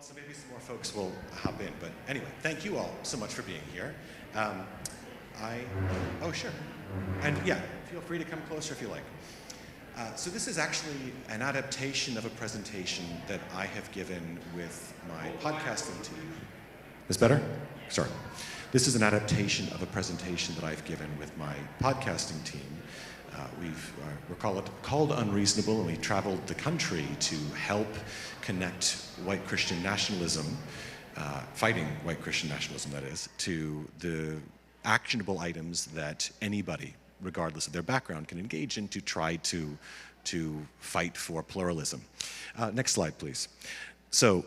So maybe some more folks will hop in. But anyway, thank you all so much for being here. Oh, sure. And yeah, feel free to come closer if you like. So this is actually an adaptation of a presentation that I have given with my podcasting team. Is better? Sorry. This is an adaptation of a presentation that I've given with my podcasting team. We're called Unreasonable, and we traveled the country to help connect white Christian nationalism, fighting white Christian nationalism, that is, to the actionable items that anybody, regardless of their background, can engage in to try to fight for pluralism. Next slide, please. So,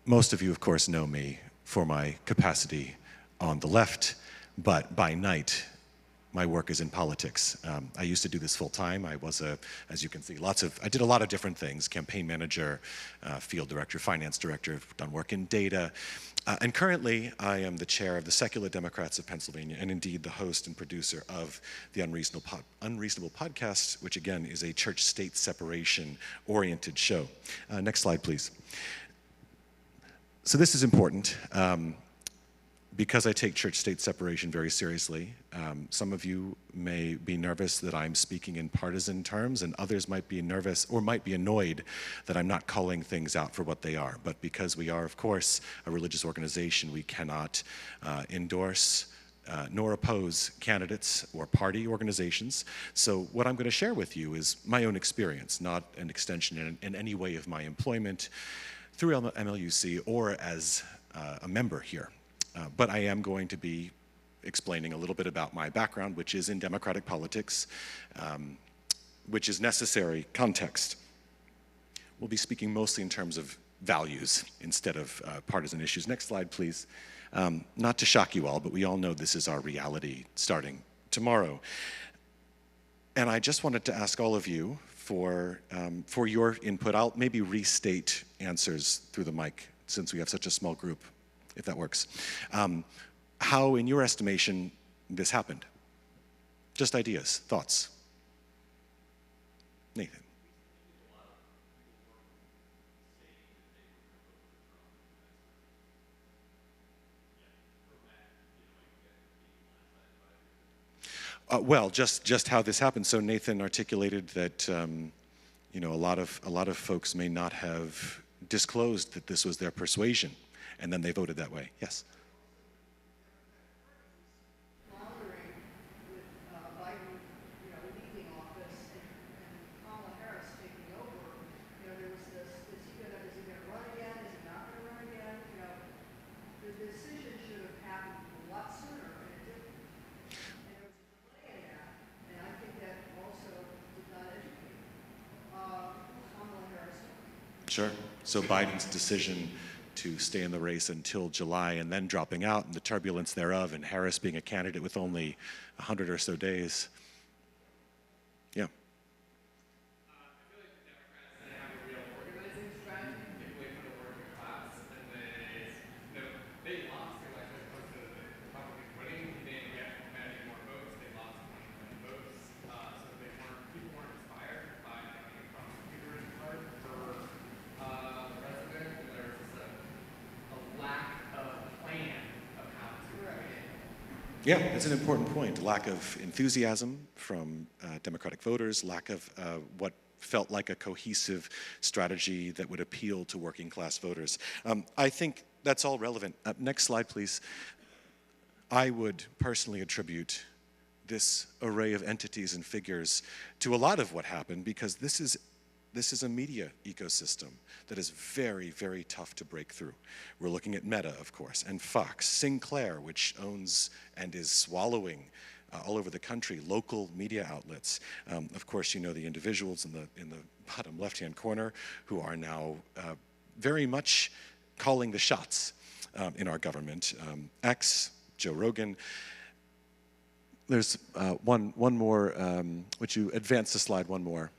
most of you, of course, know me for my capacity on the left, but by night, my work is in politics. I used to do this full time. I was as you can see, I did a lot of different things: campaign manager, field director, finance director, done work in data. And currently, I am the chair of the Secular Democrats of Pennsylvania, and indeed the host and producer of the Unreasonable podcast, which again is a church-state separation-oriented show. Next slide, please. So this is important. Because I take church-state separation very seriously, some of you may be nervous that I'm speaking in partisan terms, and others might be nervous or might be annoyed that I'm not calling things out for what they are. But because we are, of course, a religious organization, we cannot endorse nor oppose candidates or party organizations. So what I'm going to share with you is my own experience, not an extension in any way of my employment through MLUC or as a member here. But I am going to be explaining a little bit about my background, which is in democratic politics, which is necessary context. We'll be speaking mostly in terms of values instead of partisan issues. Next slide, please. Not to shock you all, but we all know this is our reality starting tomorrow. And I just wanted to ask all of you for your input. I'll maybe restate answers through the mic since we have such a small group, if that works. How, in your estimation, this happened? Just ideas, thoughts. Nathan. Well, just how this happened. So Nathan articulated that a lot of folks may not have disclosed that this was their persuasion, and then they voted that way. Yes. Floundering with Biden, leaving office and Kamala Harris taking over. There was this: is he going to run again? Is he not going to run again? The decision should have happened a lot sooner, and it didn't. And there was a delay in that, and I think that also did not educate Kamala Harris. Sure. So Biden's decision to stay in the race until July and then dropping out and the turbulence thereof, and Harris being a candidate with only 100 or so days. Yeah. I feel like the Democrats didn't have a real organizing strategy, particularly for the working class, and they lost the election as opposed to the Republicans winning. They didn't get many more votes. They lost 20 votes, so people weren't inspired by having a prosecutor in charge for the president. And there was just a lack of plan of how to win. Yeah, that's an important point. Lack of enthusiasm from Democratic voters, lack of what felt like a cohesive strategy that would appeal to working class voters. I think that's all relevant. Next slide, please. I would personally attribute this array of entities and figures to a lot of what happened, because this is a media ecosystem that is very, very tough to break through. We're looking at Meta, of course, and Fox, Sinclair, which owns and is swallowing all over the country local media outlets. Of course, the individuals in the bottom left-hand corner who are now very much calling the shots in our government. X, Joe Rogan. There's one more. Would you advance the slide one more?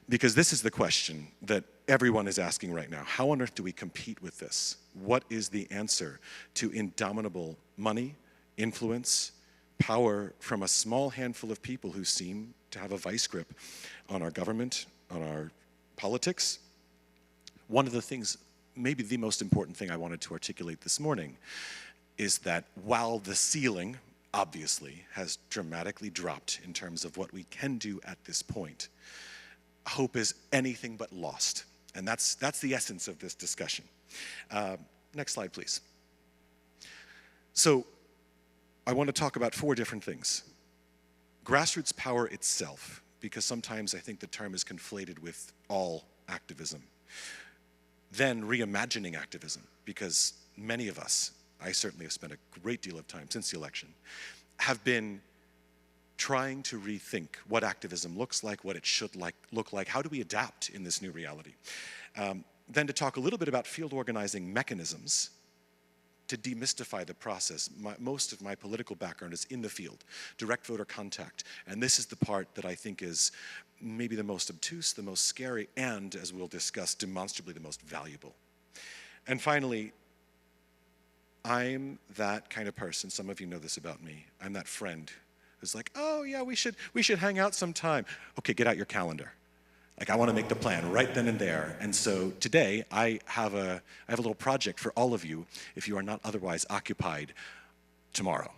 Because this is the question that everyone is asking right now. How on earth do we compete with this? What is the answer to indomitable money, influence, power from a small handful of people who seem to have a vice grip on our government, on our politics, one of the things, maybe the most important thing I wanted to articulate this morning, is that while the ceiling, obviously, has dramatically dropped in terms of what we can do at this point, hope is anything but lost. And that's the essence of this discussion. Next slide, please. So I want to talk about 4 different things. Grassroots power itself, because sometimes I think the term is conflated with all activism. Then reimagining activism, because many of us, I certainly have spent a great deal of time since the election, have been trying to rethink what activism looks like, what it should look like, how do we adapt in this new reality. Then to talk a little bit about field organizing mechanisms to demystify the process. Most of my political background is in the field, direct voter contact, and this is the part that I think is maybe the most obtuse, the most scary, and, as we'll discuss, demonstrably the most valuable. And finally, I'm that kind of person, some of you know this about me, I'm that friend who's like, oh yeah, we should hang out sometime. Okay, get out your calendar. Like, I want to make the plan right then and there. And so today I have a little project for all of you if you are not otherwise occupied tomorrow.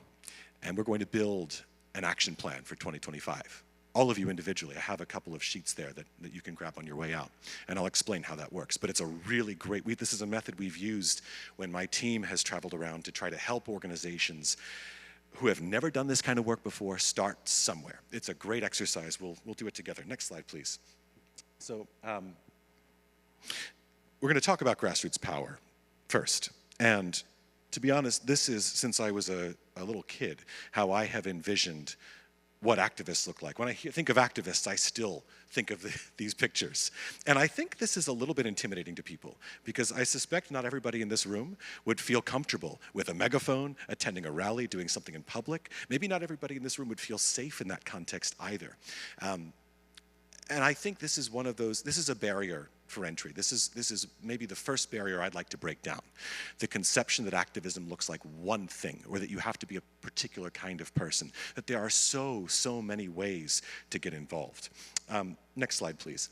And we're going to build an action plan for 2025. All of you individually. I have a couple of sheets there that you can grab on your way out. And I'll explain how that works. But it's a really great, this is a method we've used when my team has traveled around to try to help organizations who have never done this kind of work before start somewhere. It's a great exercise. We'll do it together. Next slide, please. So we're going to talk about grassroots power first. And to be honest, this is, since I was a little kid, how I have envisioned what activists look like. When I think of activists, I still think of these pictures. And I think this is a little bit intimidating to people, because I suspect not everybody in this room would feel comfortable with a megaphone, attending a rally, doing something in public. Maybe not everybody in this room would feel safe in that context either. And I think this is one of those, this is a barrier for entry. This is maybe the first barrier I'd like to break down. The conception that activism looks like one thing, or that you have to be a particular kind of person, that there are so many ways to get involved. Next slide, please.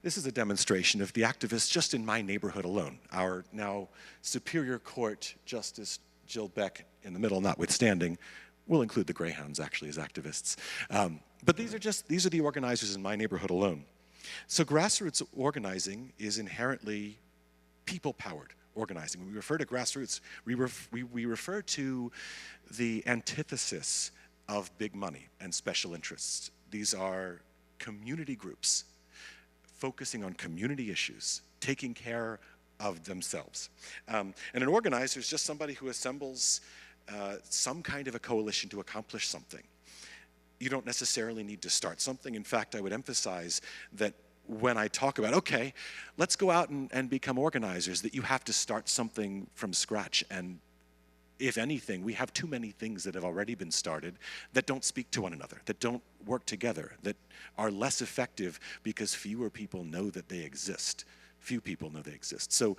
This is a demonstration of the activists just in my neighborhood alone. Our now Superior Court Justice Jill Beck, in the middle notwithstanding, we'll include the Greyhounds actually as activists. But these are the organizers in my neighborhood alone. So grassroots organizing is inherently people-powered organizing. When we refer to grassroots, we refer to the antithesis of big money and special interests. These are community groups focusing on community issues, taking care of themselves. And an organizer is just somebody who assembles some kind of a coalition to accomplish something. You don't necessarily need to start something. In fact, I would emphasize that when I talk about, okay, let's go out and become organizers, that you have to start something from scratch. And if anything, we have too many things that have already been started that don't speak to one another, that don't work together, that are less effective because fewer people know that they exist. Few people know they exist. So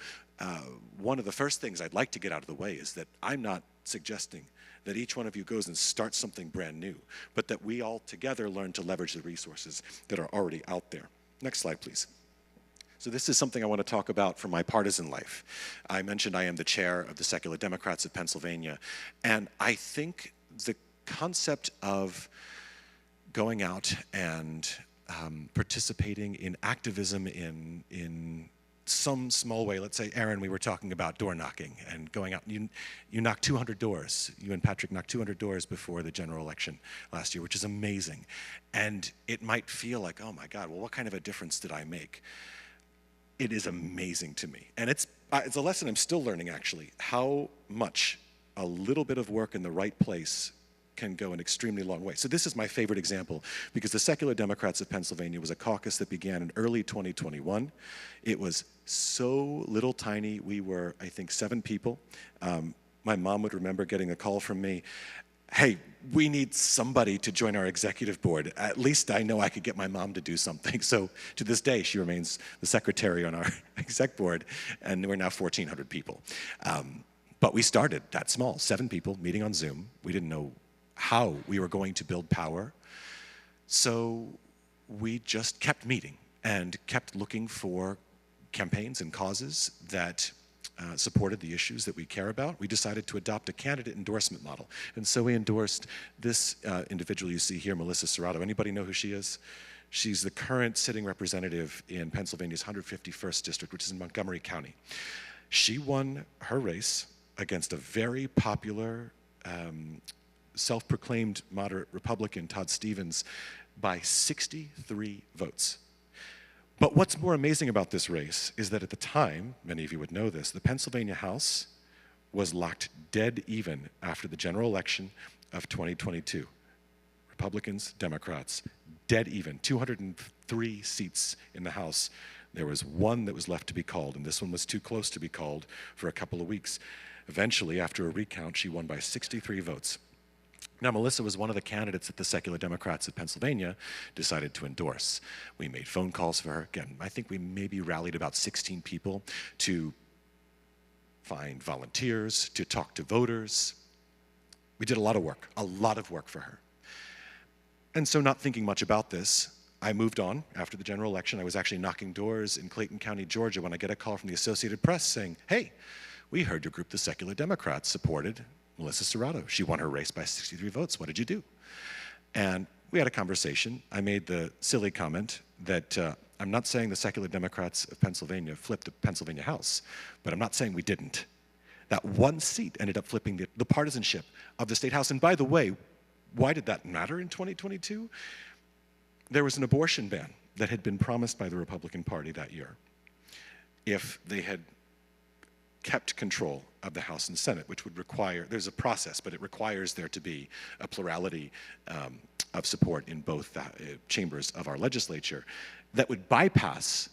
one of the first things I'd like to get out of the way is that I'm not suggesting that each one of you goes and starts something brand new, but that we all together learn to leverage the resources that are already out there. Next slide, please. So this is something I want to talk about from my partisan life. I mentioned I am the chair of the Secular Democrats of Pennsylvania, and I think the concept of going out and participating in activism in some small way. Let's say, Aaron, we were talking about door knocking and going out. You knocked 200 doors. You and Patrick knocked 200 doors before the general election last year, which is amazing. And it might feel like, oh my God, well, what kind of a difference did I make? It is amazing to me. And it's a lesson I'm still learning, actually, how much a little bit of work in the right place can go an extremely long way. So this is my favorite example, because the Secular Democrats of Pennsylvania was a caucus that began in early 2021. It was so little tiny. We were, I think, 7 people. My mom would remember getting a call from me, hey, we need somebody to join our executive board. At least I know I could get my mom to do something. So to this day, she remains the secretary on our exec board, and we're now 1,400 people. But we started that small, 7 people meeting on Zoom. We didn't know how we were going to build power. So we just kept meeting and kept looking for campaigns and causes that supported the issues that we care about, we decided to adopt a candidate endorsement model. And so we endorsed this individual you see here, Melissa Serrato. Anybody know who she is? She's the current sitting representative in Pennsylvania's 151st district, which is in Montgomery County. She won her race against a very popular, self-proclaimed moderate Republican, Todd Stevens, by 63 votes. But what's more amazing about this race is that at the time, many of you would know this, the Pennsylvania House was locked dead even after the general election of 2022. Republicans, Democrats, dead even, 203 seats in the House. There was one that was left to be called, and this one was too close to be called for a couple of weeks. Eventually, after a recount, she won by 63 votes. Now, Melissa was one of the candidates that the secular Democrats of Pennsylvania decided to endorse. We made phone calls for her. Again, I think we maybe rallied about 16 people to find volunteers, to talk to voters. We did a lot of work for her. And so, not thinking much about this, I moved on after the general election. I was actually knocking doors in Clayton County, Georgia, when I get a call from the Associated Press saying, "Hey, we heard your group, the Secular Democrats, supported Melissa Serrato. She won her race by 63 votes. What did you do?" And we had a conversation. I made the silly comment that I'm not saying the Secular Democrats of Pennsylvania flipped the Pennsylvania House, but I'm not saying we didn't. That one seat ended up flipping the partisanship of the state House. And by the way, why did that matter in 2022? There was an abortion ban that had been promised by the Republican Party that year if they had kept control of the House and Senate, which would require, there's a process, but it requires there to be a plurality of support in both chambers of our legislature that would bypass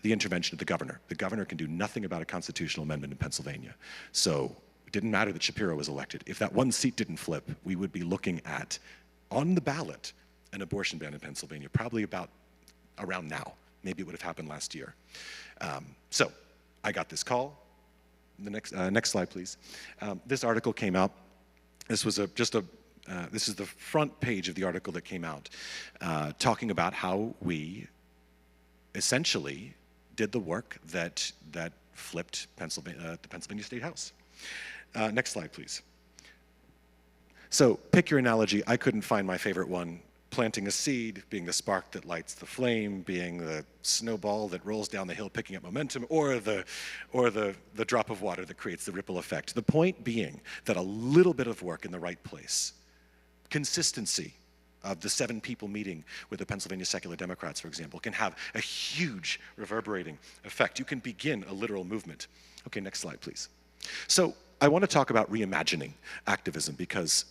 the intervention of the governor. The governor can do nothing about a constitutional amendment in Pennsylvania. So it didn't matter that Shapiro was elected. If that one seat didn't flip, we would be looking at, on the ballot, an abortion ban in Pennsylvania, probably about around now. Maybe it would have happened last year. So I got this call. The next slide, please. This article came out. This was this is the front page of the article that came out, talking about how we essentially did the work that flipped the Pennsylvania State House. Next slide, please. So pick your analogy. I couldn't find my favorite one. Planting a seed, being the spark that lights the flame, being the snowball that rolls down the hill picking up momentum, or the drop of water that creates the ripple effect. The point being that a little bit of work in the right place, consistency of the 7 people meeting with the Pennsylvania Secular Democrats, for example, can have a huge reverberating effect. You can begin a literal movement. Okay, next slide, please. So I want to talk about reimagining activism because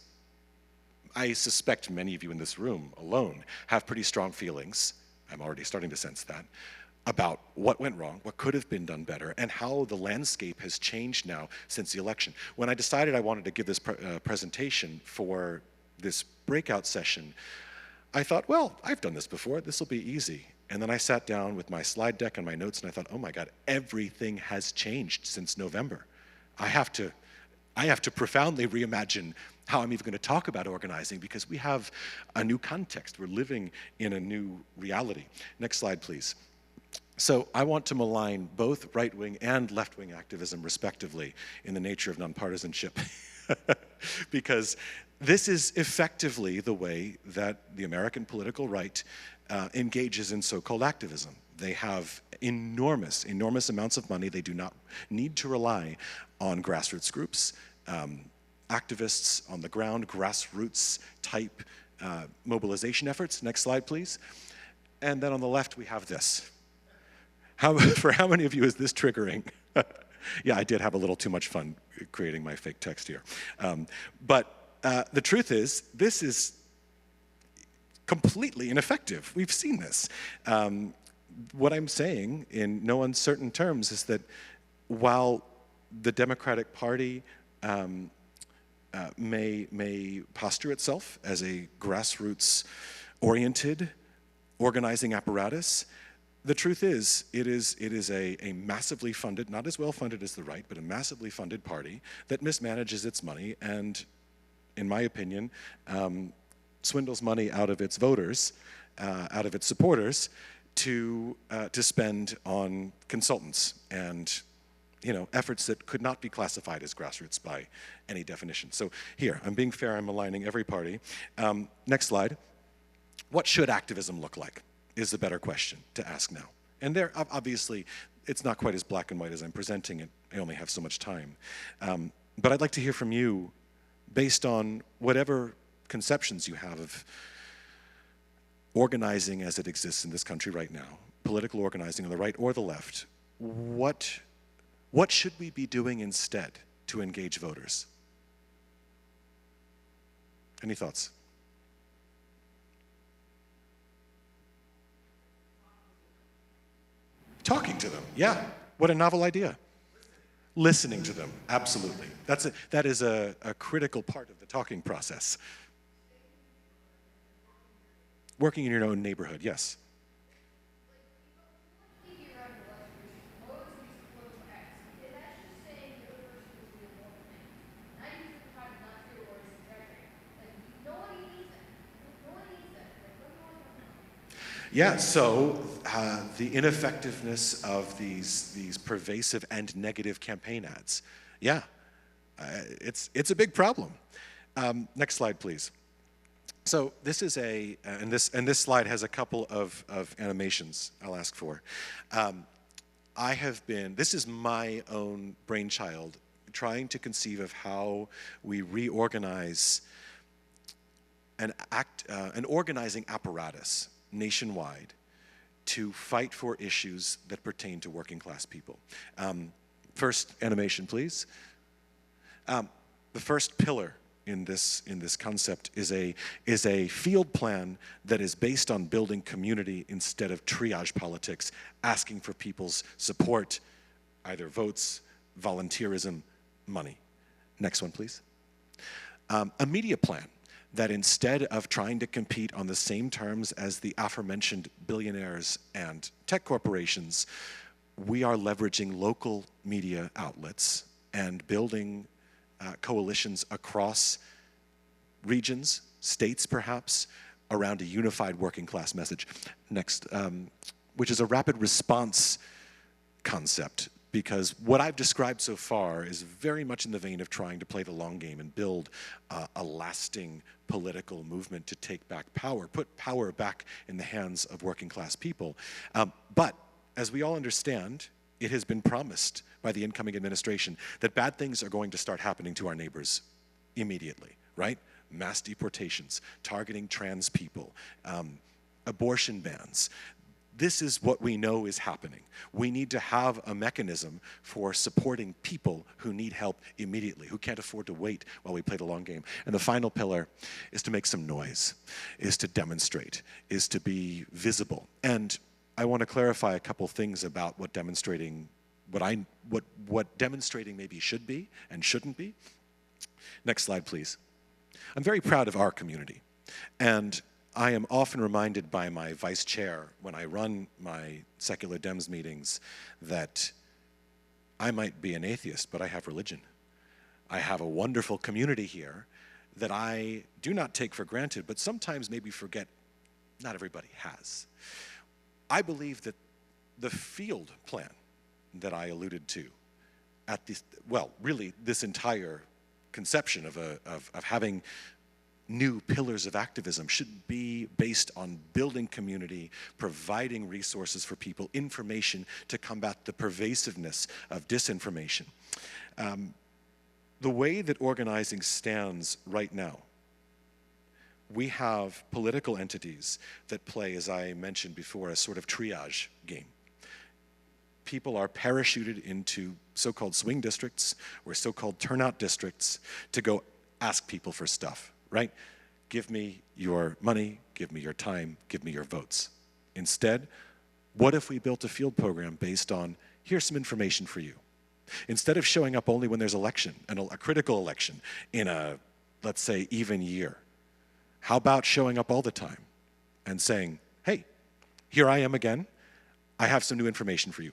I suspect many of you in this room alone have pretty strong feelings, I'm already starting to sense that, about what went wrong, what could have been done better, and how the landscape has changed now since the election. When I decided I wanted to give this presentation for this breakout session, I thought, well, I've done this before, this will be easy. And then I sat down with my slide deck and my notes and I thought, oh my God, everything has changed since November. I have to profoundly reimagine how I'm even going to talk about organizing because we have a new context. We're living in a new reality. Next slide, please. So I want to malign both right-wing and left-wing activism, respectively, in the nature of nonpartisanship, because this is effectively the way that the American political right engages in so-called activism. They have enormous amounts of money. They do not need to rely on grassroots groups, activists on the ground, grassroots type mobilization efforts. Next slide, please. And then on the left, we have this. For how many of you is this triggering? Yeah, I did have a little too much fun creating my fake text here. But the truth is, this is completely ineffective. We've seen this. What I'm saying in no uncertain terms is that while the Democratic Party may posture itself as a grassroots-oriented organizing apparatus, the truth is, it is a massively funded, not as well funded as the right, but a massively funded party that mismanages its money and, in my opinion, swindles money out of its voters, out of its supporters, to spend on consultants and efforts that could not be classified as grassroots by any definition. So here, I'm being fair, I'm aligning every party. Next slide. What should activism look like is the better question to ask now. And there, obviously, it's not quite as black and white as I'm presenting it. I only have so much time. But I'd like to hear from you, based on whatever conceptions you have of organizing as it exists in this country right now, political organizing on the right or the left, what should we be doing instead to engage voters? Any thoughts? Talking to them, yeah. What a novel idea. Listening to them, absolutely. That is a critical part of the talking process. Working in your own neighborhood, yes. Yeah, so the ineffectiveness of these pervasive and negative campaign ads. Yeah, it's a big problem. Next slide, please. So this is and this slide has a couple of animations I'll ask for. This is my own brainchild, trying to conceive of how we reorganize an organizing apparatus nationwide to fight for issues that pertain to working class people. First animation, please. The first pillar in this concept is a field plan that is based on building community instead of triage politics, asking for people's support, either votes, volunteerism, money. Next one, please. A media plan that instead of trying to compete on the same terms as the aforementioned billionaires and tech corporations, we are leveraging local media outlets and building coalitions across regions, states perhaps, around a unified working class message. Next, which is a rapid response concept, because what I've described so far is very much in the vein of trying to play the long game and build a lasting political movement to take back power, put power back in the hands of working class people. But as we all understand, it has been promised by the incoming administration that bad things are going to start happening to our neighbors immediately, right? Mass deportations, targeting trans people, abortion bans. This is what we know is happening. We need to have a mechanism for supporting people who need help immediately, who can't afford to wait while we play the long game. And the final pillar is to make some noise, is to demonstrate, is to be visible. And I want to clarify a couple things about what demonstrating maybe should be and shouldn't be. Next slide, please. I'm very proud of our community. And I am often reminded by my vice chair when I run my secular Dems meetings that I might be an atheist, but I have religion. I have a wonderful community here that I do not take for granted, but sometimes maybe forget not everybody has. I believe that the field plan that I alluded to at this, well, really this entire conception of having new pillars of activism should be based on building community, providing resources for people, information to combat the pervasiveness of disinformation. The way that organizing stands right now, we have political entities that play, as I mentioned before, a sort of triage game. People are parachuted into so-called swing districts or so-called turnout districts to go ask people for stuff. Right? Give me your money, give me your time, give me your votes. Instead, what if we built a field program based on, here's some information for you. Instead of showing up only when there's election, a critical election in a, let's say, even year, how about showing up all the time and saying, hey, here I am again, I have some new information for you.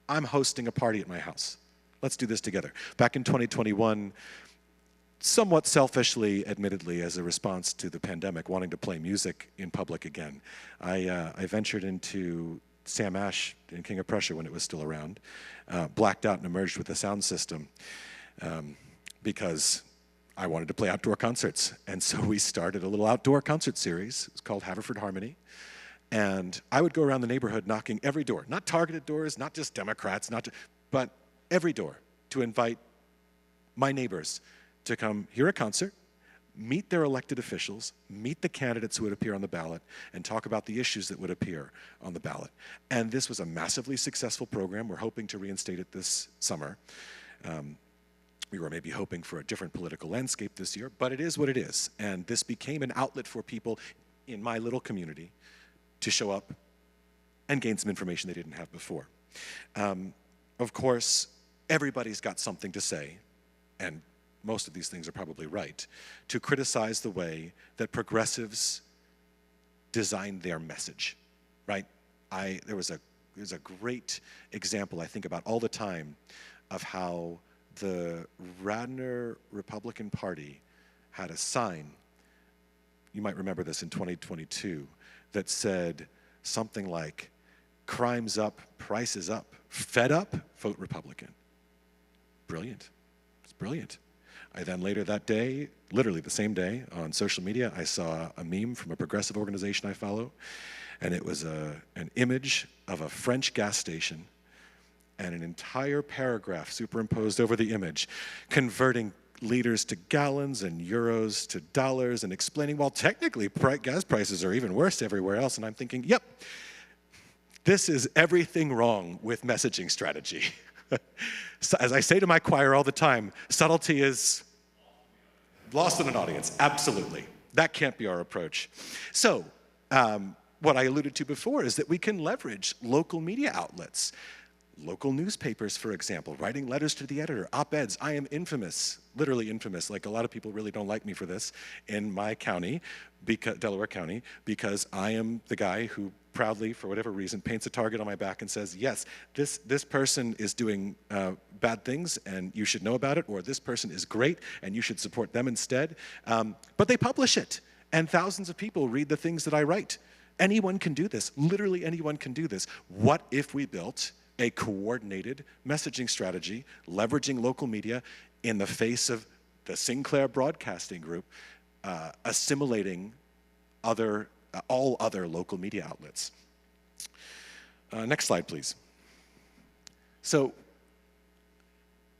I'm hosting a party at my house. Let's do this together. Back in 2021, somewhat selfishly, admittedly, as a response to the pandemic, wanting to play music in public again, I ventured into Sam Ash in King of Prussia when it was still around, blacked out and emerged with a sound system because I wanted to play outdoor concerts. And so we started a little outdoor concert series. It's called Haverford Harmony. And I would go around the neighborhood knocking every door, not targeted doors, not just Democrats, but every door, to invite my neighbors to come hear a concert, meet their elected officials, meet the candidates who would appear on the ballot, and talk about the issues that would appear on the ballot. And this was a massively successful program. We're hoping to reinstate it this summer. We were maybe hoping for a different political landscape this year, but it is what it is. And this became an outlet for people in my little community to show up and gain some information they didn't have before. Of course, everybody's got something to say, and most of these things are probably right, to criticize the way that progressives design their message, right? There's a great example I think about all the time of how the Radnor Republican Party had a sign, you might remember this in 2022, that said something like, crime's up, prices up, fed up, vote Republican. Brilliant. It's brilliant. I then later that day, literally the same day, on social media, I saw a meme from a progressive organization I follow, and it was an image of a French gas station and an entire paragraph superimposed over the image, converting liters to gallons and euros to dollars and explaining, well, technically gas prices are even worse everywhere else. And I'm thinking, yep, this is everything wrong with messaging strategy. So, as I say to my choir all the time, subtlety is lost in an audience, absolutely. That can't be our approach. So, what I alluded to before is that we can leverage local media outlets. Local newspapers, for example, writing letters to the editor, op-eds. I am infamous, literally infamous, like a lot of people really don't like me for this in my county, Delaware County, because I am the guy who proudly, for whatever reason, paints a target on my back and says, yes, this person is doing bad things and you should know about it, or this person is great and you should support them instead. But they publish it, and thousands of people read the things that I write. Anyone can do this, literally anyone can do this. What if we built a coordinated messaging strategy, leveraging local media in the face of the Sinclair Broadcasting Group, assimilating all other local media outlets? Next slide, please. So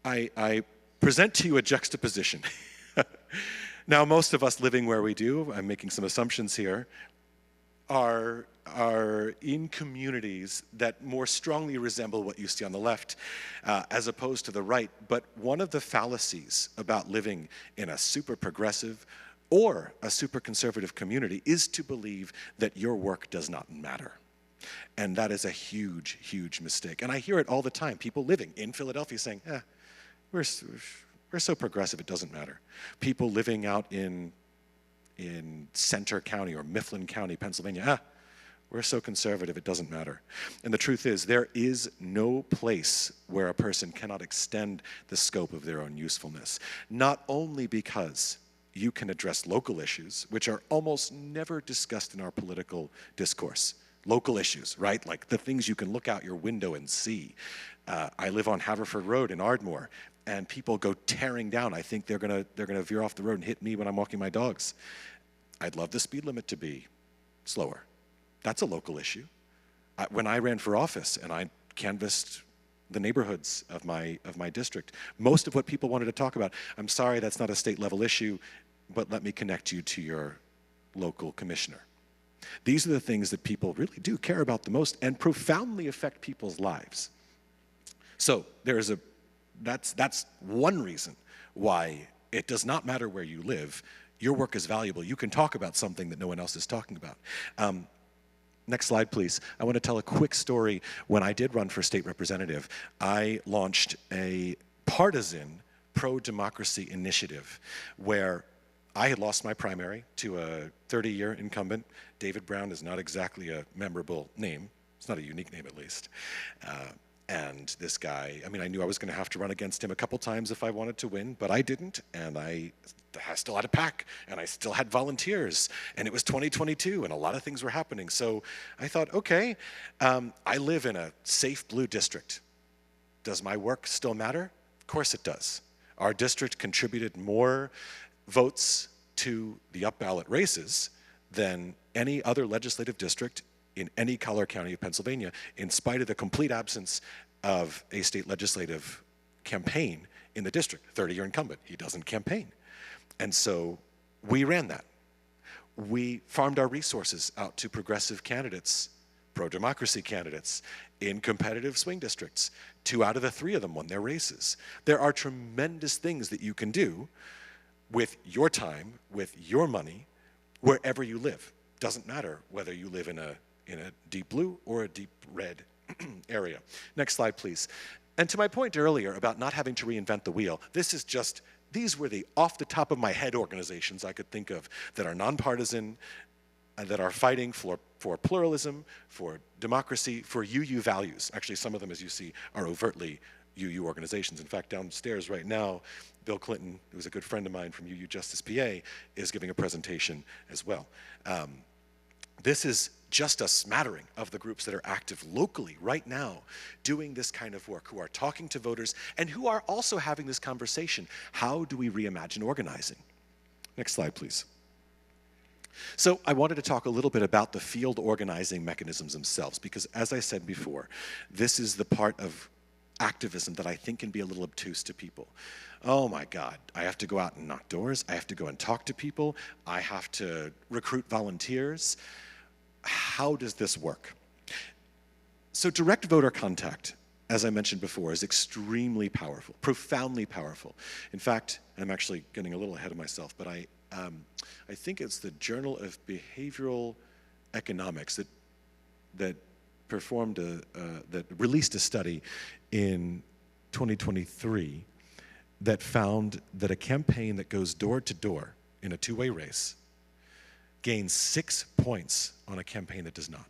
I present to you a juxtaposition. Now, most of us living where we do, I'm making some assumptions here, are in communities that more strongly resemble what you see on the left as opposed to the right. But one of the fallacies about living in a super progressive or a super conservative community is to believe that your work does not matter. And that is a huge, huge mistake. And I hear it all the time, people living in Philadelphia saying, we're so progressive it doesn't matter. People living out in Center County or Mifflin County, Pennsylvania, we're so conservative it doesn't matter. And the truth is, there is no place where a person cannot extend the scope of their own usefulness. Not only because you can address local issues, which are almost never discussed in our political discourse. Local issues, right? Like the things you can look out your window and see. I live on Haverford Road in Ardmore, and people go tearing down. I think they're gonna veer off the road and hit me when I'm walking my dogs. I'd love the speed limit to be slower. That's a local issue. When I ran for office and I canvassed the neighborhoods of my district, most of what people wanted to talk about, I'm sorry, that's not a state level issue, but let me connect you to your local commissioner. These are the things that people really do care about the most and profoundly affect people's lives. So that's one reason why it does not matter where you live. Your work is valuable. You can talk about something that no one else is talking about. Next slide, please. I want to tell a quick story. When I did run for state representative, I launched a partisan pro-democracy initiative where I had lost my primary to a 30-year incumbent. David Brown is not exactly a memorable name. It's not a unique name, at least. And this guy, I mean, I knew I was going to have to run against him a couple times if I wanted to win, but I didn't, and I still had a pack, and I still had volunteers, and it was 2022, and a lot of things were happening. So I thought, okay, I live in a safe blue district. Does my work still matter? Of course it does. Our district contributed more votes to the up-ballot races than any other legislative district in any color county of Pennsylvania, in spite of the complete absence of a state legislative campaign in the district. 30-year incumbent, he doesn't campaign. And so we ran that. We farmed our resources out to progressive candidates, pro-democracy candidates in competitive swing districts. 2 out of the 3 of them won their races. There are tremendous things that you can do with your time, with your money, wherever you live. Doesn't matter whether you live in a deep blue or a deep red area. Next slide, please. And to my point earlier about not having to reinvent the wheel, these were the off the top of my head organizations I could think of that are nonpartisan, and that are fighting for pluralism, for democracy, for UU values. Actually, some of them, as you see, are overtly UU organizations. In fact, downstairs right now, Bill Clinton, who's a good friend of mine from UU Justice PA, is giving a presentation as well. This is just a smattering of the groups that are active locally right now doing this kind of work, who are talking to voters and who are also having this conversation. How do we reimagine organizing? Next slide, please. So I wanted to talk a little bit about the field organizing mechanisms themselves, because as I said before, this is the part of activism that I think can be a little obtuse to people. Oh my God, I have to go out and knock doors, I have to go and talk to people, I have to recruit volunteers. How does this work? So direct voter contact, as I mentioned before, is extremely powerful, profoundly powerful. In fact, I'm actually getting a little ahead of myself, but I think it's the Journal of Behavioral Economics that released a study in 2023 that found that a campaign that goes door to door in a 2-way race gains 6 points on a campaign that does not.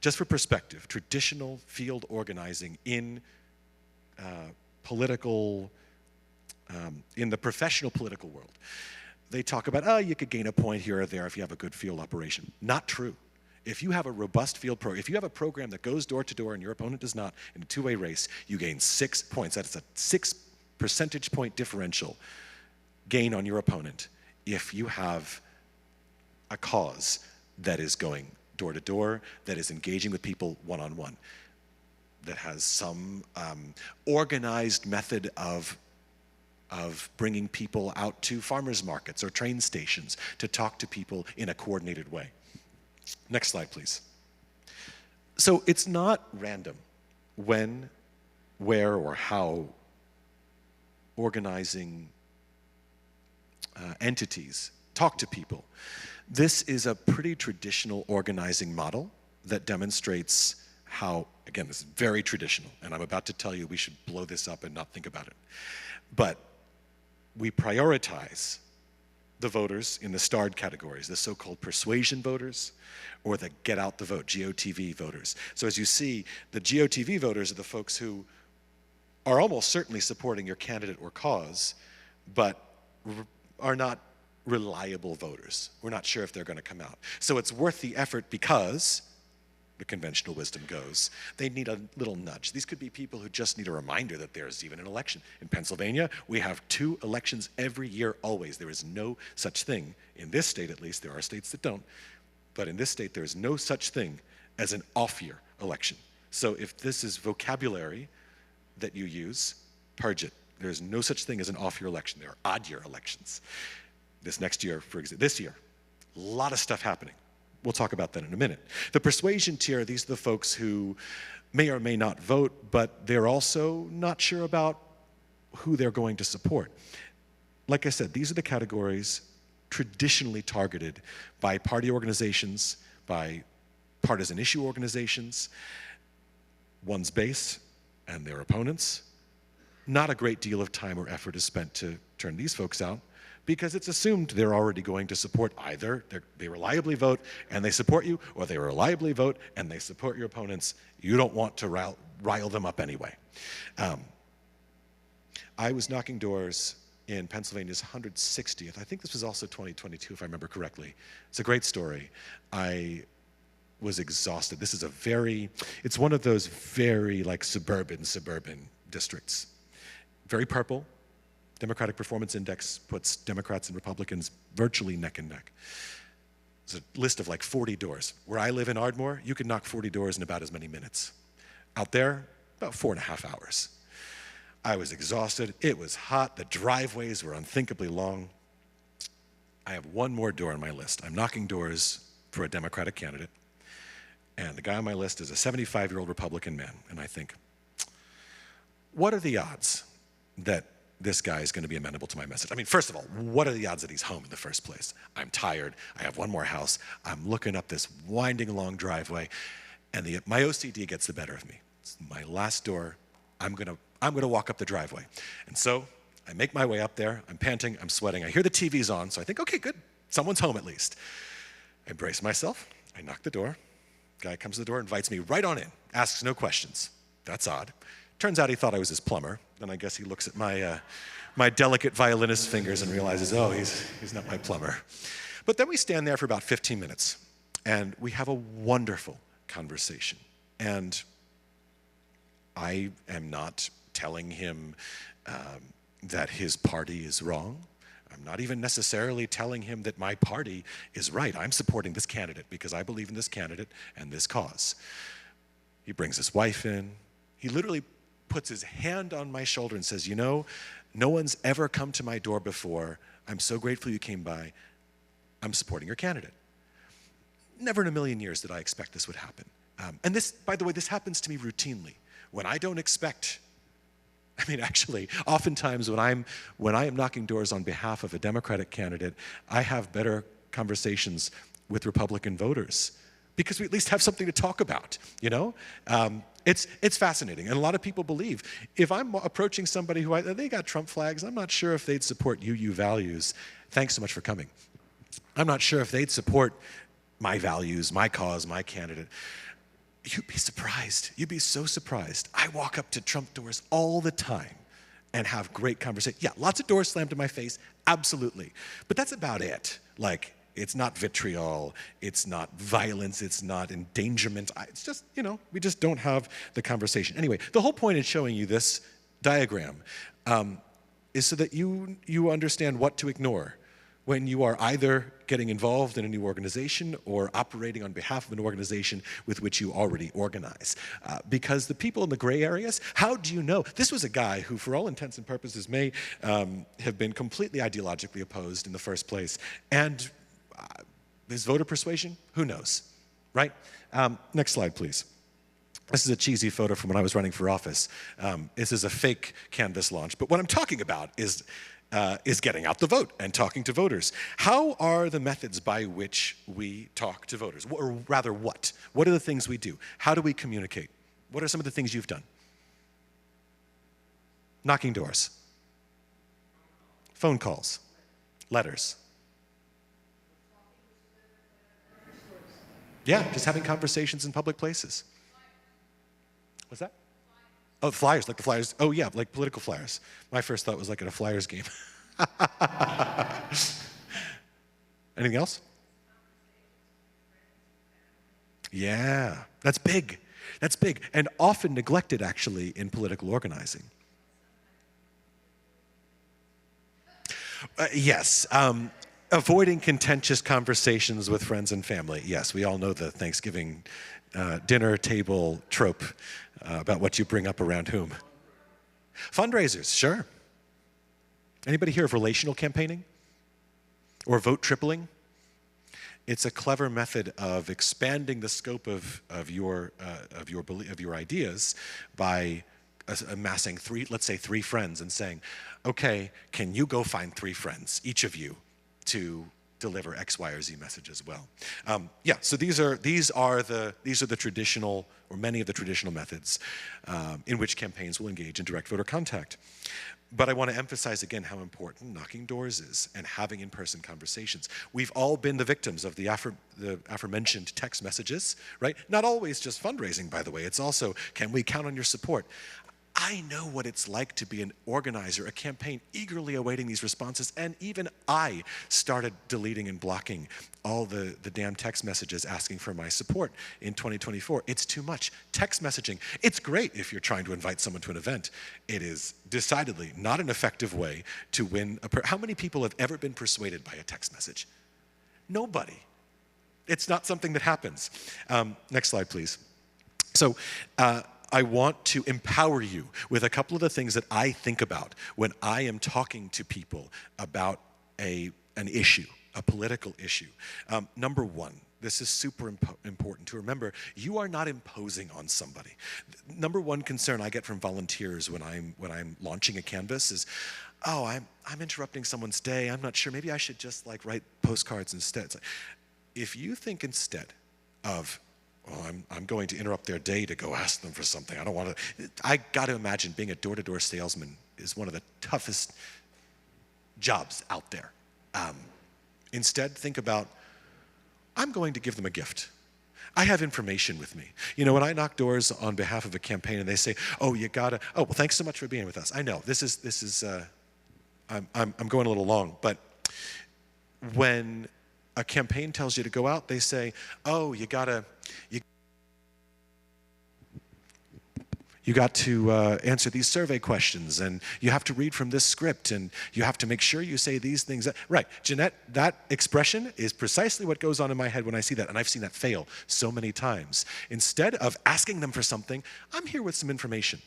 Just for perspective, traditional field organizing in in the professional political world, they talk about, you could gain a point here or there if you have a good field operation. Not true. If you have a robust field program, if you have a program that goes door to door and your opponent does not in a 2-way race, you gain 6 points. That's a 6 percentage point differential gain on your opponent if you have a cause that is going door to door, that is engaging with people one-on-one, that has some organized method of bringing people out to farmers markets or train stations to talk to people in a coordinated way. Next slide, please. So it's not random when, where, or how organizing entities talk to people. This is a pretty traditional organizing model that demonstrates how, again, this is very traditional, and I'm about to tell you we should blow this up and not think about it. But we prioritize the voters in the starred categories, the so-called persuasion voters or the get out the vote, GOTV voters. So as you see, the GOTV voters are the folks who are almost certainly supporting your candidate or cause, but are not reliable voters. We're not sure if they're going to come out. So it's worth the effort because, the conventional wisdom goes, they need a little nudge. These could be people who just need a reminder that there's even an election. In Pennsylvania, we have 2 elections every year, always. There is no such thing, in this state at least, there are states that don't, but in this state there is no such thing as an off-year election. So if this is vocabulary that you use, purge it. There's no such thing as an off-year election. There are odd-year elections. This next year, for example, this year, a lot of stuff happening. We'll talk about that in a minute. The persuasion tier, these are the folks who may or may not vote, but they're also not sure about who they're going to support. Like I said, these are the categories traditionally targeted by party organizations, by partisan issue organizations, one's base and their opponents. Not a great deal of time or effort is spent to turn these folks out, because it's assumed they're already going to support either they reliably vote and they support you, or they reliably vote and they support your opponents. You don't want to rile them up anyway. I was knocking doors in Pennsylvania's 160th. I think this was also 2022, if I remember correctly. It's a great story. I was exhausted. This is it's one of those very like suburban districts. Very purple. Democratic Performance Index puts Democrats and Republicans virtually neck and neck. There's a list of like 40 doors. Where I live in Ardmore, you can knock 40 doors in about as many minutes. Out there, about 4.5 hours. I was exhausted. It was hot. The driveways were unthinkably long. I have one more door on my list. I'm knocking doors for a Democratic candidate. And the guy on my list is a 75-year-old Republican man. And I think, what are the odds that this guy is going to be amenable to my message? I mean, first of all, what are the odds that he's home in the first place? I'm tired. I have one more house. I'm looking up this winding long driveway. And my OCD gets the better of me. It's my last door. I'm gonna walk up the driveway. And so I make my way up there. I'm panting, I'm sweating. I hear the TV's on, so I think, okay, good. Someone's home at least. I brace myself. I knock the door. Guy comes to the door, invites me right on in, asks no questions. That's odd. Turns out he thought I was his plumber. Then I guess he looks at my delicate violinist fingers and realizes, oh, he's not my plumber. But then we stand there for about 15 minutes, and we have a wonderful conversation. And I am not telling him that his party is wrong. I'm not even necessarily telling him that my party is right. I'm supporting this candidate because I believe in this candidate and this cause. He brings his wife in. He literally puts his hand on my shoulder and says, you know, no one's ever come to my door before. I'm so grateful you came by. I'm supporting your candidate. Never in a million years did I expect this would happen. And this, by the way, this happens to me routinely. When I don't expect, I mean, actually, oftentimes when I am knocking doors on behalf of a Democratic candidate, I have better conversations with Republican voters because we at least have something to talk about, you know? It's fascinating, and a lot of people believe if I'm approaching somebody who they got Trump flags, I'm not sure if they'd support UU values. Thanks so much for coming. I'm not sure if they'd support my values, my cause, my candidate. You'd be surprised. You'd be so surprised. I walk up to Trump doors all the time and have great conversation. Yeah, lots of doors slammed in my face, absolutely. But that's about it. Like, it's not vitriol, it's not violence, it's not endangerment. It's just, you know, we just don't have the conversation. Anyway, the whole point in showing you this diagram is so that you understand what to ignore when you are either getting involved in a new organization or operating on behalf of an organization with which you already organize. Because the people in the gray areas, how do you know? This was a guy who, for all intents and purposes, may have been completely ideologically opposed in the first place. And his voter persuasion, who knows, right? Next slide, please. This is a cheesy photo from when I was running for office. This is a fake canvas launch, but what I'm talking about is getting out the vote and talking to voters. How are the methods by which we talk to voters? Or rather, what? What are the things we do? How do we communicate? What are some of the things you've done? Knocking doors. Phone calls. Letters. Yeah, just having conversations in public places. What's that? Oh, flyers, like the flyers. Oh, yeah, like political flyers. My first thought was like at a Flyers game. Anything else? Yeah, that's big. That's big, and often neglected, actually, in political organizing. Yes. Avoiding contentious conversations with friends and family. Yes, we all know the Thanksgiving dinner table trope about what you bring up around whom. Fundraisers, sure. Anybody hear of relational campaigning? Or vote tripling? It's a clever method of expanding the scope of your ideas by amassing let's say three friends and saying, okay, can you go find 3 friends, each of you, to deliver X, Y, or Z message as well. Yeah, so these are the traditional, or many of the traditional methods in which campaigns will engage in direct voter contact. But I want to emphasize again how important knocking doors is and having in-person conversations. We've all been the victims of the aforementioned text messages, right? Not always just fundraising, by the way. It's also, can we count on your support? I know what it's like to be an organizer, a campaign eagerly awaiting these responses, and even I started deleting and blocking all the damn text messages asking for my support in 2024. It's too much. Text messaging, it's great if you're trying to invite someone to an event. It is decidedly not an effective way to win how many people have ever been persuaded by a text message? Nobody. It's not something that happens. Next slide, please. So, I want to empower you with a couple of the things that I think about when I am talking to people about an issue, a political issue. Number one, this is super important to remember, you are not imposing on somebody. Number one concern I get from volunteers when I'm launching a canvas is, oh, I'm interrupting someone's day, I'm not sure, maybe I should just like write postcards instead. It's like, if you think instead of, well, I'm going to interrupt their day to go ask them for something. I don't want to. I got to imagine being a door-to-door salesman is one of the toughest jobs out there. Instead, think about, I'm going to give them a gift. I have information with me. You know, when I knock doors on behalf of a campaign and they say, oh, you gotta, oh, well, thanks so much for being with us. I know, this is I'm going a little long, but when a campaign tells you to go out, they say, oh, you got to answer these survey questions, and you have to read from this script, and you have to make sure you say these things. Right, Jeanette, that expression is precisely what goes on in my head when I see that, and I've seen that fail so many times. Instead of asking them for something, I'm here with some information.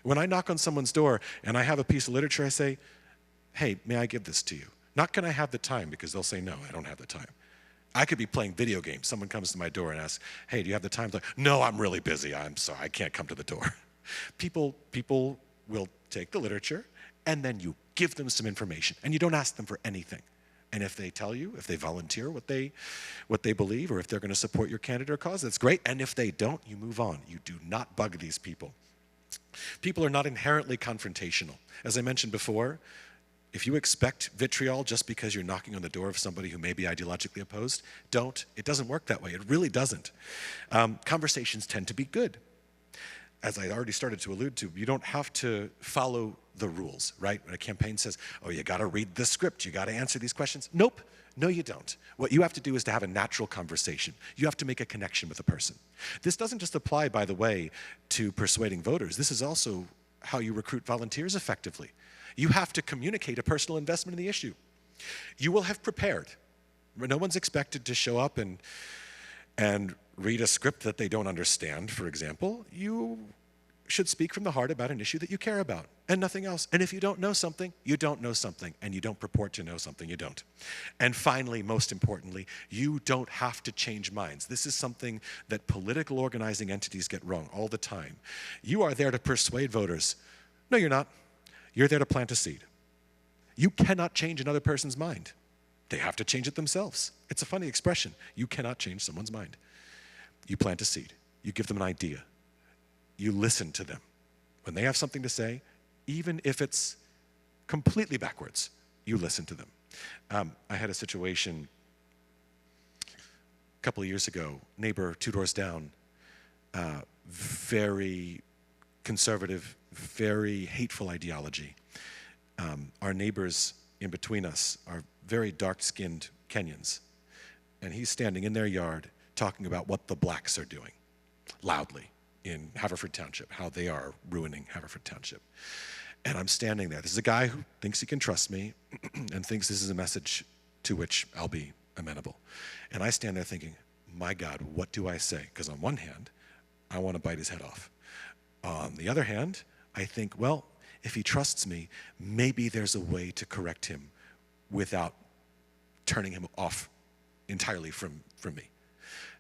When I knock on someone's door and I have a piece of literature, I say, hey, may I give this to you? Not can I have the time, because they'll say, no, I don't have the time. I could be playing video games. Someone comes to my door and asks, hey, do you have the time? Like, no, I'm really busy. I'm sorry, I can't come to the door. People will take the literature, and then you give them some information, and you don't ask them for anything. And if they tell you, if they volunteer what they believe, or if they're going to support your candidate or cause, that's great. And if they don't, you move on. You do not bug these people. People are not inherently confrontational. As I mentioned before, if you expect vitriol just because you're knocking on the door of somebody who may be ideologically opposed, don't. It doesn't work that way. It really doesn't. Conversations tend to be good. As I already started to allude to, you don't have to follow the rules, right? When a campaign says, oh, you gotta read the script, you gotta answer these questions. Nope, no you don't. What you have to do is to have a natural conversation. You have to make a connection with a person. This doesn't just apply, by the way, to persuading voters. This is also how you recruit volunteers effectively. You have to communicate a personal investment in the issue. You will have prepared. No one's expected to show up and read a script that they don't understand, for example. You should speak from the heart about an issue that you care about, and nothing else. And if you don't know something, you don't know something, and you don't purport to know something, you don't. And finally, most importantly, you don't have to change minds. This is something that political organizing entities get wrong all the time. You are there to persuade voters. No, you're not. You're there to plant a seed. You cannot change another person's mind. They have to change it themselves. It's a funny expression. You cannot change someone's mind. You plant a seed. You give them an idea. You listen to them. When they have something to say, even if it's completely backwards, you listen to them. I had a situation a couple of years ago, neighbor 2 doors down, very conservative, very hateful ideology. Our neighbors in between us are very dark-skinned Kenyans, and he's standing in their yard talking about what the blacks are doing, loudly, in Haverford Township, how they are ruining Haverford Township. And I'm standing there. This is a guy who thinks he can trust me and thinks this is a message to which I'll be amenable. And I stand there thinking, my God, what do I say? Because on one hand, I want to bite his head off. On the other hand, I think, well, if he trusts me, maybe there's a way to correct him without turning him off entirely from me.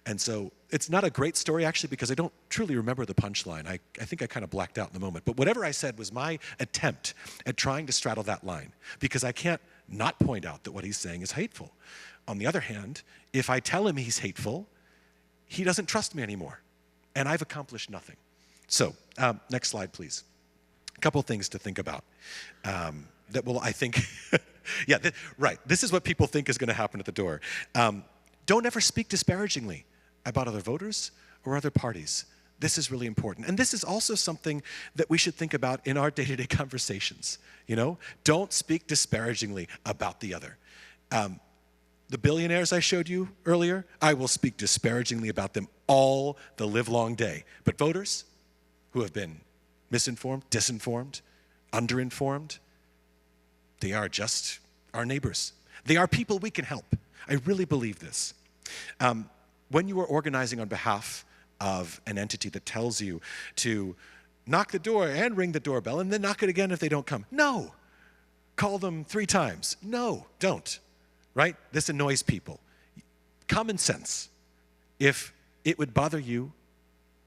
And so it's not a great story, actually, because I don't truly remember the punchline. I think I kind of blacked out in the moment. But whatever I said was my attempt at trying to straddle that line, because I can't not point out that what he's saying is hateful. On the other hand, if I tell him he's hateful, he doesn't trust me anymore, and I've accomplished nothing. So, next slide, please. A couple things to think about that will, I think, yeah, right. This is what people think is going to happen at the door. Don't ever speak disparagingly about other voters or other parties. This is really important. And this is also something that we should think about in our day-to-day conversations. You know, don't speak disparagingly about the other. The billionaires I showed you earlier, I will speak disparagingly about them all the livelong day. But voters who have been misinformed, disinformed, underinformed, they are just our neighbors. They are people we can help. I really believe this. When you are organizing on behalf of an entity that tells you to knock the door and ring the doorbell and then knock it again if they don't come, no. Call them 3 times. No, don't. Right? This annoys people. Common sense. If it would bother you,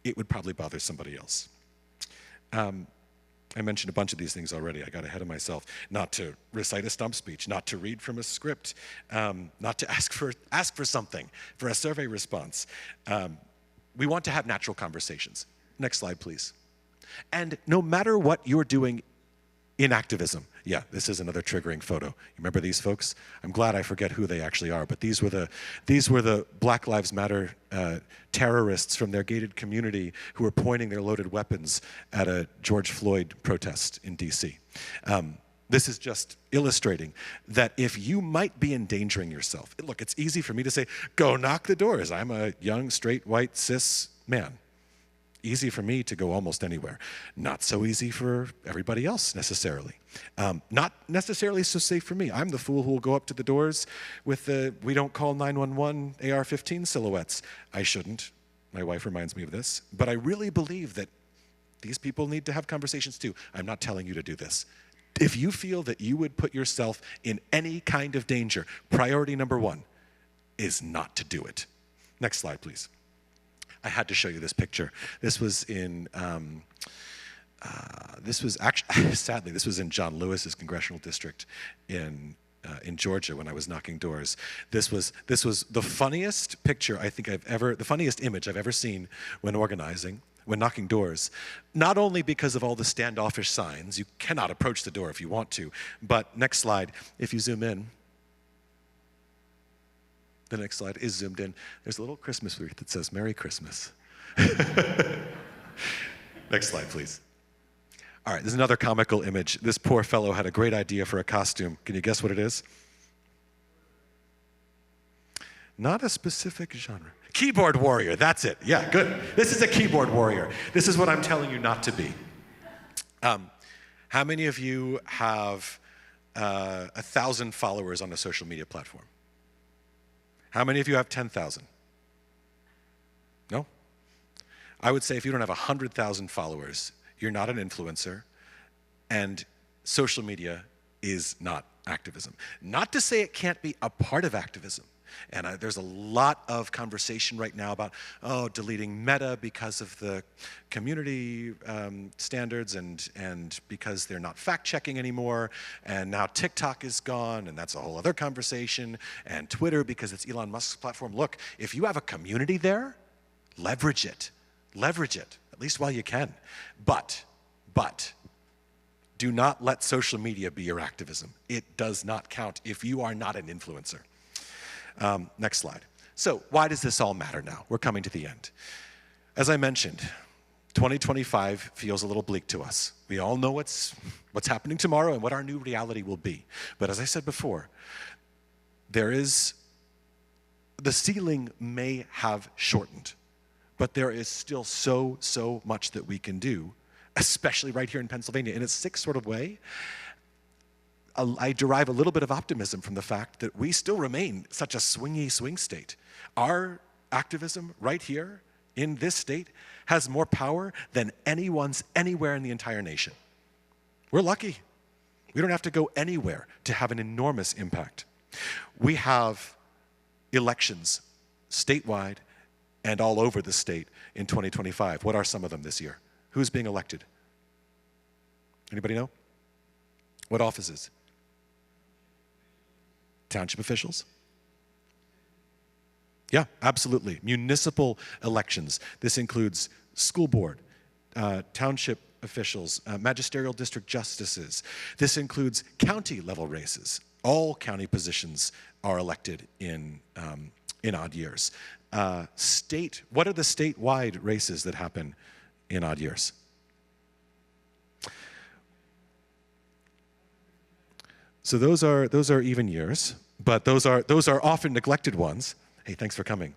it would probably bother somebody else. I mentioned a bunch of these things already. I got ahead of myself. Not to recite a stump speech, not to read from a script, not to ask for something, for a survey response. We want to have natural conversations. Next slide, please. And no matter what you're doing in activism, yeah, this is another triggering photo. You remember these folks? I'm glad I forget who they actually are, but these were the Black Lives Matter terrorists from their gated community who were pointing their loaded weapons at a George Floyd protest in DC. This is just illustrating that if you might be endangering yourself, look, it's easy for me to say, go knock the doors. I'm a young, straight, white, cis man. Easy for me to go almost anywhere. Not so easy for everybody else necessarily. Not necessarily so safe for me. I'm the fool who will go up to the doors with the "we don't call 911" AR-15 silhouettes. I shouldn't. My wife reminds me of this. But I really believe that these people need to have conversations too. I'm not telling you to do this. If you feel that you would put yourself in any kind of danger, priority number 1 is not to do it. Next slide, please. I had to show you this picture. This was in, sadly, this was in John Lewis's congressional district in Georgia when I was knocking doors. This was the funniest picture the funniest image I've ever seen when organizing, when knocking doors. Not only because of all the standoffish signs, you cannot approach the door if you want to, but next slide, if you zoom in, the next slide is zoomed in. There's a little Christmas wreath that says, "Merry Christmas." Next slide, please. All right, there's another comical image. This poor fellow had a great idea for a costume. Can you guess what it is? Not a specific genre. Keyboard warrior, that's it. Yeah, good. This is a keyboard warrior. This is what I'm telling you not to be. How many of you have 1,000 followers on a social media platform? How many of you have 10,000? No? I would say if you don't have 100,000 followers, you're not an influencer, and social media is not activism. Not to say it can't be a part of activism. And there's a lot of conversation right now about, deleting Meta because of the community standards and because they're not fact-checking anymore. And now TikTok is gone, and that's a whole other conversation. And Twitter, because it's Elon Musk's platform. Look, if you have a community there, leverage it. Leverage it, at least while you can. But do not let social media be your activism. It does not count if you are not an influencer. Next slide. So why does this all matter now? We're coming to the end. As I mentioned, 2025 feels a little bleak to us. We all know what's happening tomorrow and what our new reality will be. But as I said before, the ceiling may have shortened, but there is still so much that we can do, especially right here in Pennsylvania, in a sick sort of way. I derive a little bit of optimism from the fact that we still remain such a swing state. Our activism right here in this state has more power than anyone's anywhere in the entire nation. We're lucky. We don't have to go anywhere to have an enormous impact. We have elections statewide and all over the state in 2025. What are some of them this year? Who's being elected? Anybody know? What offices? Township officials? Yeah, absolutely. Municipal elections. This includes school board, township officials, magisterial district justices. This includes county level races. All county positions are elected in in odd years. What are the statewide races that happen in odd years? So those are even years, but those are often neglected ones. Hey, thanks for coming.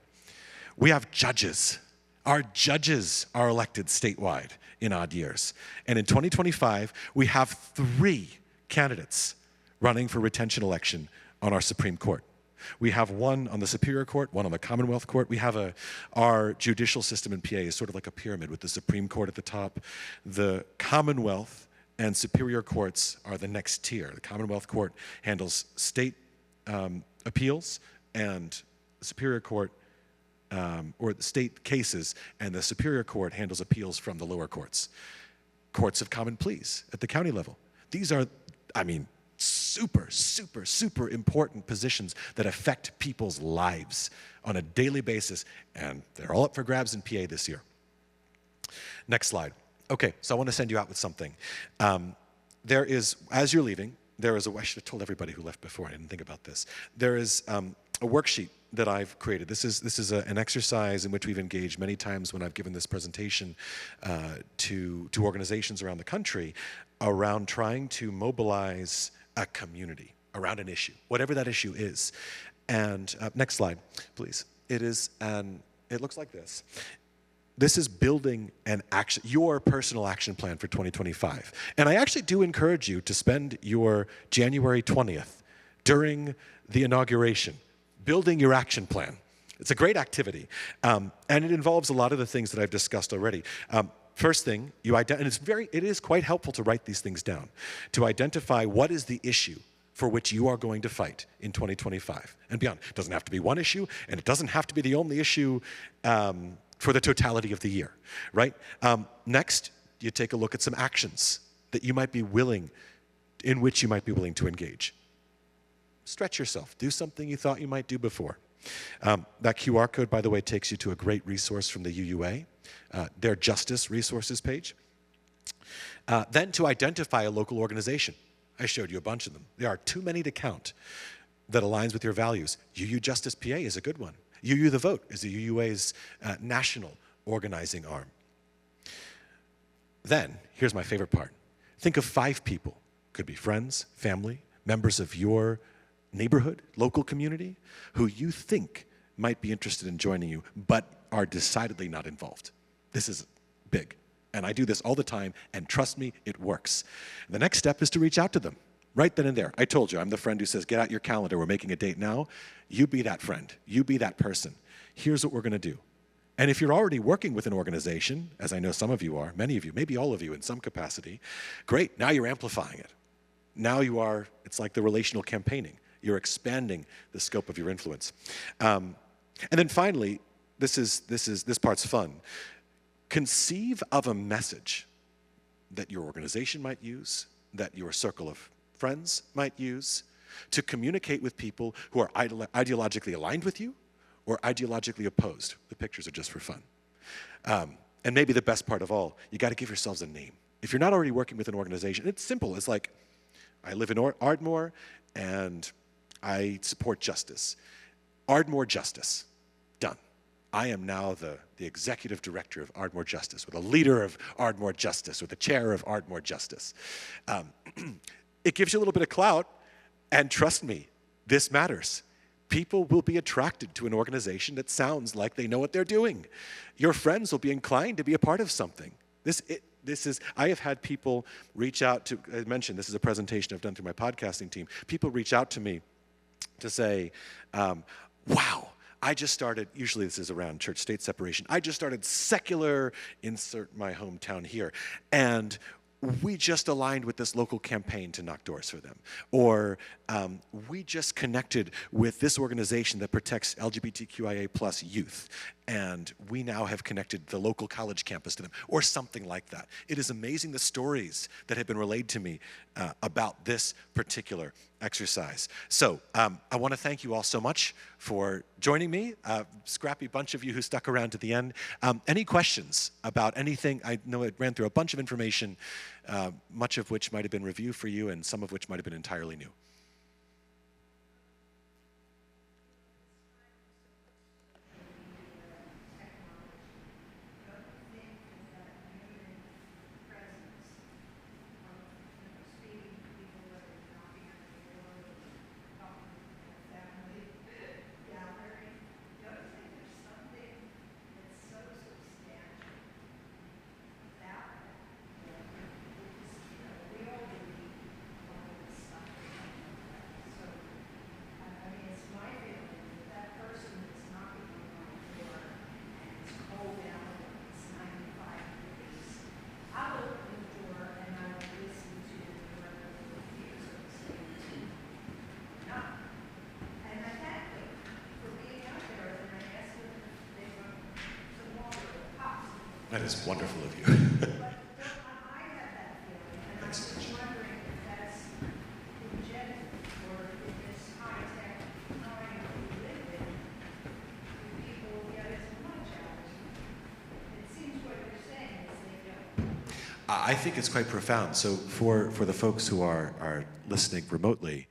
We have judges. Our judges are elected statewide in odd years. And in 2025, we have 3 candidates running for retention election on our Supreme Court. We have one on the Superior Court, one on the Commonwealth Court. We have our judicial system in PA is sort of like a pyramid with the Supreme Court at the top. The Commonwealth and Superior Courts are the next tier. The Commonwealth Court handles state appeals, and the Superior Court, or the state cases, and the Superior Court handles appeals from the lower courts. Courts of common pleas at the county level. These are, super, super, super important positions that affect people's lives on a daily basis, and they're all up for grabs in PA this year. Next slide. Okay, so I want to send you out with something. There is, as you're leaving, I should have told everybody who left before, I didn't think about this. There is a worksheet that I've created. This is an exercise in which we've engaged many times when I've given this presentation to organizations around the country around trying to mobilize a community around an issue, whatever that issue is. And next slide, please. It looks like this. This is building your personal action plan for 2025. And I actually do encourage you to spend your January 20th during the inauguration building your action plan. It's a great activity, and it involves a lot of the things that I've discussed already. First thing, it is quite helpful to write these things down, to identify what is the issue for which you are going to fight in 2025 and beyond. It doesn't have to be one issue, and it doesn't have to be the only issue for the totality of the year, right? Next, you take a look at some actions that you might be willing to engage. Stretch yourself. Do something you thought you might do before. That QR code, by the way, takes you to a great resource from the UUA, their Justice Resources page. Then to identify a local organization. I showed you a bunch of them. There are too many to count that aligns with your values. UU Justice PA is a good one. UU The Vote is the UUA's national organizing arm. Then, here's my favorite part. Think of 5 people. Could be friends, family, members of your neighborhood, local community, who you think might be interested in joining you, but are decidedly not involved. This is big. And I do this all the time, and trust me, it works. The next step is to reach out to them, right then and there. I told you, I'm the friend who says, get out your calendar, we're making a date now. You be that friend. You be that person. Here's what we're going to do. And if you're already working with an organization, as I know some of you are, many of you, maybe all of you in some capacity, great, now you're amplifying it. Now it's like the relational campaigning. You're expanding the scope of your influence. And then finally, this part's fun. Conceive of a message that your organization might use, that your circle of friends might use, to communicate with people who are ideologically aligned with you or ideologically opposed. The pictures are just for fun. And maybe the best part of all, you got to give yourselves a name. If you're not already working with an organization, it's simple. It's like, I live in Ardmore, and I support justice. Ardmore Justice, done. I am now the executive director of Ardmore Justice, or the leader of Ardmore Justice, or the chair of Ardmore Justice. It gives you a little bit of clout, and trust me, this matters. People will be attracted to an organization that sounds like they know what they're doing. Your friends will be inclined to be a part of something. I have had people reach out to, I mentioned this is a presentation I've done through my podcasting team. People reach out to me to say, wow, I just started, usually this is around church-state separation, I just started secular, insert my hometown here, and we just aligned with this local campaign to knock doors for them. Or we just connected with this organization that protects LGBTQIA plus youth, and we now have connected the local college campus to them, or something like that. It is amazing the stories that have been relayed to me about this particular exercise. So I want to thank you all so much for joining me. Scrappy bunch of you who stuck around to the end. Any questions about anything? I know it ran through a bunch of information, much of which might have been review for you, and some of which might have been entirely new. is wonderful of you. But I have that feeling, and I'm just wondering if that's engendered, or if this high-tech time we live in, do people get as much out of it? It seems what you're saying is they don't. I think it's quite profound. So for the folks who are listening remotely,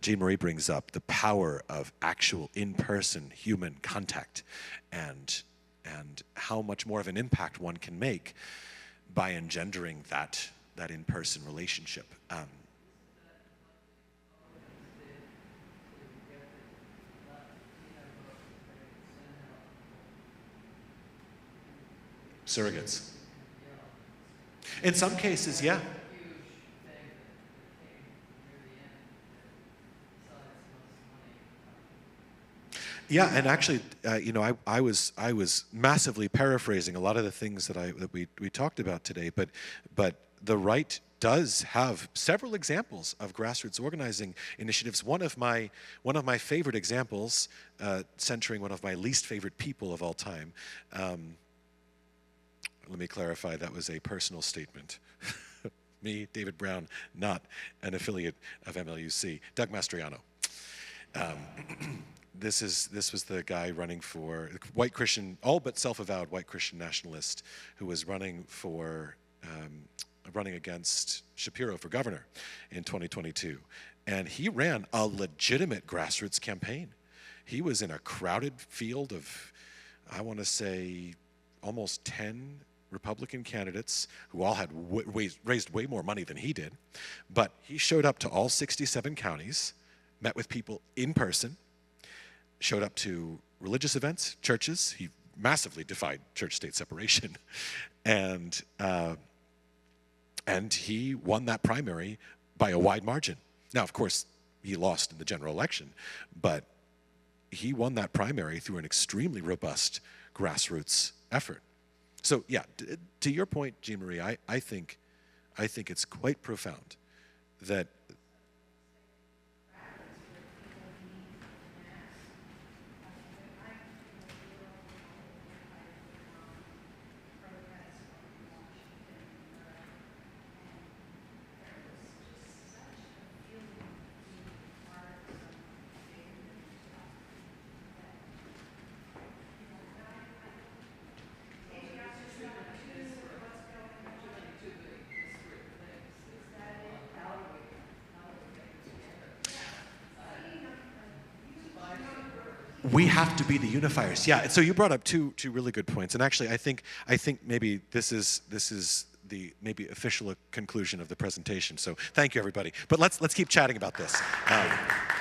Jean Marie brings up the power of actual in-person human contact and how much more of an impact one can make by engendering that in-person relationship. Surrogates. In some cases, yeah. Yeah, and actually, I was massively paraphrasing a lot of the things that we talked about today, but the right does have several examples of grassroots organizing initiatives. One of my favorite examples, centering one of my least favorite people of all time. Let me clarify, that was a personal statement. Me, David Brown, not an affiliate of MLUC. Doug Mastriano. This was the guy running for white Christian, all but self-avowed white Christian nationalist, who was running against Shapiro for governor in 2022, and he ran a legitimate grassroots campaign. He was in a crowded field of, I want to say, almost 10 Republican candidates who all had raised way more money than he did, but he showed up to all 67 counties, met with people in person, showed up to religious events, churches. He massively defied church-state separation, and he won that primary by a wide margin. Now, of course, he lost in the general election, but he won that primary through an extremely robust grassroots effort. So, yeah, to your point, Jean Marie, I think it's quite profound that. We have to be the unifiers. Yeah. So you brought up two really good points, and actually, I think maybe this is the maybe official conclusion of the presentation. So thank you, everybody. But let's keep chatting about this.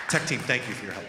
Tech team, thank you for your help.